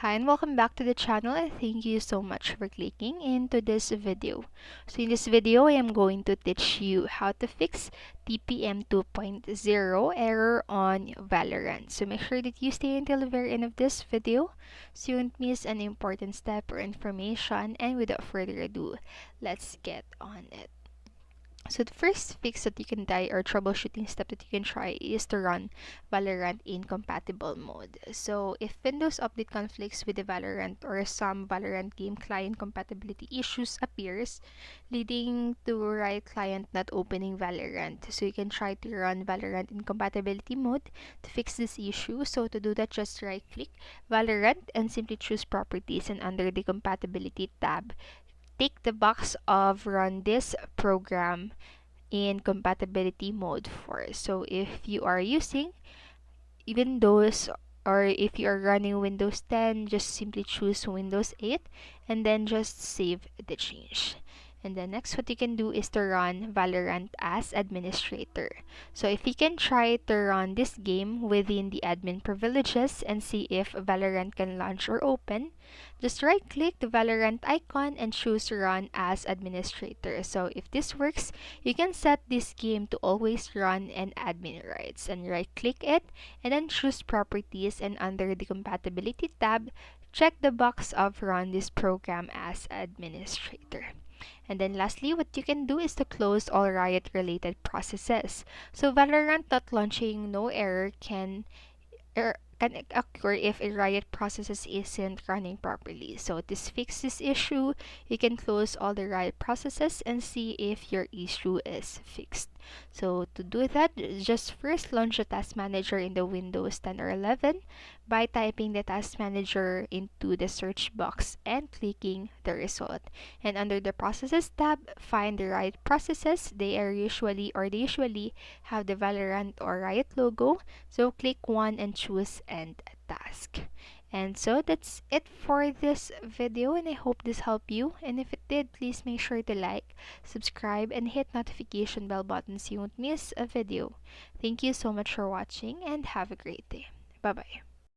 Hi and welcome back to the channel, and thank you so much for clicking into this video. So in this video, I am going to teach you how to fix Tpm 2.0 error on Valorant. So make sure that you stay until the very end of this video so you won't miss an important step or information. And without further ado, let's get on it. So the first fix that you can try or troubleshooting step that you can try is to run Valorant in compatible mode. So if Windows update conflicts with the Valorant or some Valorant game client compatibility issues appears, leading to Riot client not opening Valorant. So you can try to run Valorant in compatibility mode to fix this issue. So to do that, just right click Valorant and simply choose properties, and under the compatibility tab, tick the box of run this program in compatibility mode for. So if you are using Windows or if you are running Windows 10, just simply choose Windows 8 and then just save the change. And then next, what you can do is to run Valorant as administrator. So if you can try to run this game within the admin privileges and see if Valorant can launch or open, just right click the Valorant icon and choose run as administrator. So if this works, you can set this game to always run in admin rights, and right click it and then choose properties, and under the compatibility tab, check the box of run this program as administrator. And then lastly, what you can do is to close all Riot related processes. So Valorant not launching no error can occur if a Riot processes isn't running properly. So to fix this issue, you can close all the Riot processes and see if your issue is fixed. So to do that, just first launch the task manager in the Windows 10 or 11 by typing the task manager into the search box and clicking the result. And under the processes tab, find the Riot processes. They usually have the Valorant or Riot logo. So click one and choose end task. And so that's it for this video, and I hope this helped you. And if it did, please make sure to like, subscribe, and hit notification bell button so you won't miss a video. Thank you so much for watching and have a great day. Bye bye.